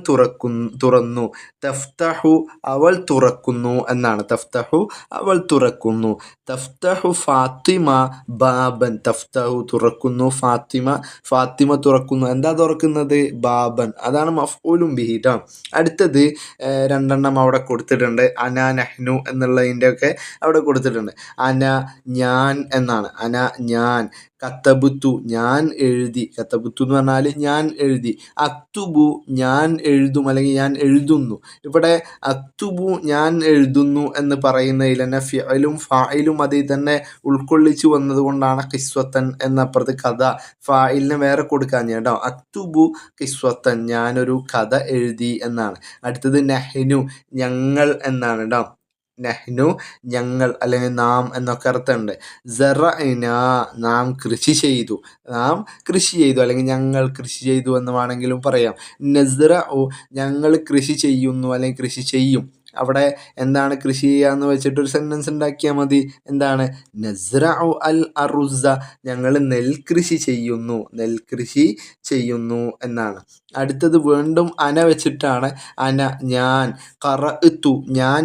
തുറന്നു. തഫ്തഹു അവൾ തുറക്കുന്നു എന്നാണ്. തഫ്തഹു അവൾ തുറക്കുന്നു. തഫ്തഹു ഫാത്തിമ ബാബൻ, തഫ്തഹു തുറക്കുന്നു, ഫാത്തിമ തുറക്കുന്നു. എന്താ തുറക്കുന്നത്? ബാബൻ. അതാണ് മഫ്ഊലും ബിഹി ട്ടോ. അടുത്തത് രണ്ടെണ്ണം അവിടെ കൊടുത്തിട്ടുണ്ട്. അന നഹ്നു എന്നുള്ളതിൻ്റെ ഒക്കെ അവിടെ കൊടുത്തിട്ടുണ്ട്. അന ഞാൻ എന്നാണ്. അന ഞാൻ. കത്തബുത്തു ഞാൻ എഴുതി. കത്തബുത്തു എന്ന് പറഞ്ഞാൽ ഞാൻ എഴുതി. അക്തുബു ഞാൻ എഴുതും അല്ലെങ്കിൽ ഞാൻ എഴുതുന്നു. ഇവിടെ അക്തുബു ഞാൻ എഴുതുന്നു എന്ന് പറയുന്നതിൽ തന്നെ ഫിഅലും ഫായിലും അതിൽ തന്നെ ഉൾക്കൊള്ളിച്ചു വന്നതുകൊണ്ടാണ് ഖിസ്വത്തൻ എന്നപ്പുറത്ത് കഥ ഫായിലിനെ വേറെ കൊടുക്കാൻ കേട്ടോ. അക്തുബു ഖിസ്വത്തൻ ഞാനൊരു കഥ എഴുതി എന്നാണ്. അടുത്തത് നഹ്നു ഞങ്ങൾ എന്നാണ് കേട്ടോ. നഹ്നു ഞങ്ങൾ അല്ലെങ്കിൽ നാം എന്നൊക്കെ അർത്ഥമുണ്ട്. സറഅന നാം കൃഷി ചെയ്തു, അല്ലെങ്കിൽ ഞങ്ങൾ കൃഷി ചെയ്തു എന്ന് വേണമെങ്കിലും പറയാം. നസ്റഉ ഞങ്ങൾ കൃഷി ചെയ്യുന്നു അല്ലെങ്കിൽ കൃഷി ചെയ്യും. അവിടെ എന്താണ് കൃഷി ചെയ്യുക എന്ന് വെച്ചിട്ടൊരു സെൻറ്റൻസ് ഉണ്ടാക്കിയാൽ മതി. എന്താണ്? നസ്റഉ അൽ അറുസ ഞങ്ങൾ നെൽകൃഷി ചെയ്യുന്നു എന്നാണ്. അടുത്തത് വീണ്ടും അന വെച്ചിട്ടാണ്. അന ഞാൻ. ഖറഅതു ഞാൻ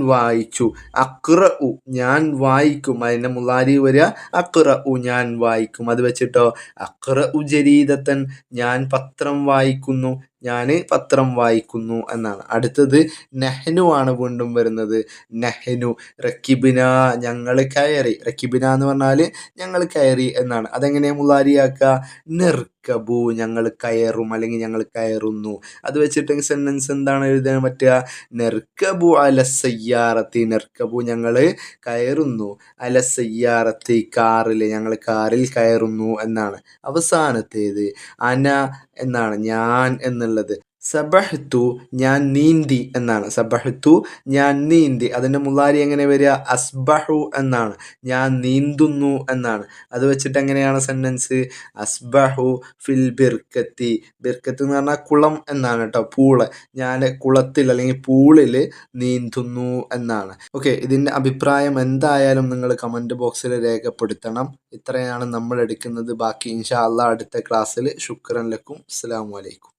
വായിച്ചു. അഖ്റഉ ഞാൻ വായിക്കും. അതിൻ്റെ മുലാരി വരിക അഖ്റഉ ഞാൻ വായിക്കും. അത് വെച്ചിട്ടോ അഖ്റഉ ജരീദത്തൻ ഞാൻ പത്രം വായിക്കുന്നു എന്നാണ്. അടുത്തത് നഹ്നു ആണ് വീണ്ടും വരുന്നത്. നഹ്നു റക്കിബിന ഞങ്ങൾ കയറി. റക്കിബിന എന്ന് പറഞ്ഞാൽ ഞങ്ങൾ കയറി എന്നാണ്. അതെങ്ങനെയാണ് മുലാരിയാക്കുക? നിർക്കബു ഞങ്ങൾ കയറും അല്ലെങ്കിൽ ഞങ്ങൾ കയറുന്നു. അത് വെച്ചിട്ട് സെൻറ്റൻസ് എന്താണ് എഴുതാൻ പറ്റുക? നെർക്കബു അലസയ്യാറത്തി നെർക്കബു ഞങ്ങൾ കയറുന്നു, അലസയ്യാറത്തി കാറിൽ ഞങ്ങൾ കാറിൽ കയറുന്നു എന്നാണ്. അവസാനത്തേത് അന എന്നാണ് ഞാൻ എന്നുള്ളത്. സബഹ്തു ഞാൻ നീന്തി എന്നാണ്. സബഹ്തു ഞാൻ നീന്തി. അതിൻ്റെ മുളാരി എങ്ങനെ വരിക? അസ്ബഹു എന്നാണ്. ഞാൻ നീന്തുന്നു എന്നാണ്. അത് വെച്ചിട്ട് എങ്ങനെയാണ് സെൻറ്റൻസ്? അസ്ബഹു ഫിൽ ബിർക്കത്തി. ബിർക്കത്ത് എന്ന് പറഞ്ഞാൽ കുളം എന്നാണ് കേട്ടോ, പൂള്. ഞാൻ കുളത്തിൽ അല്ലെങ്കിൽ പൂളിൽ നീന്തുന്നു എന്നാണ്. ഓക്കെ, ഇതിൻ്റെ അഭിപ്രായം എന്തായാലും നിങ്ങൾ കമൻറ്റ് ബോക്സിൽ രേഖപ്പെടുത്തണം. ഇത്രയാണ് നമ്മൾ എടുക്കുന്നത്. ബാക്കി ഇൻഷാ അള്ളാ അടുത്ത ക്ലാസ്സിൽ. ശുക്രൻ ലക്കും. അസ്സലാമു അലൈക്കും.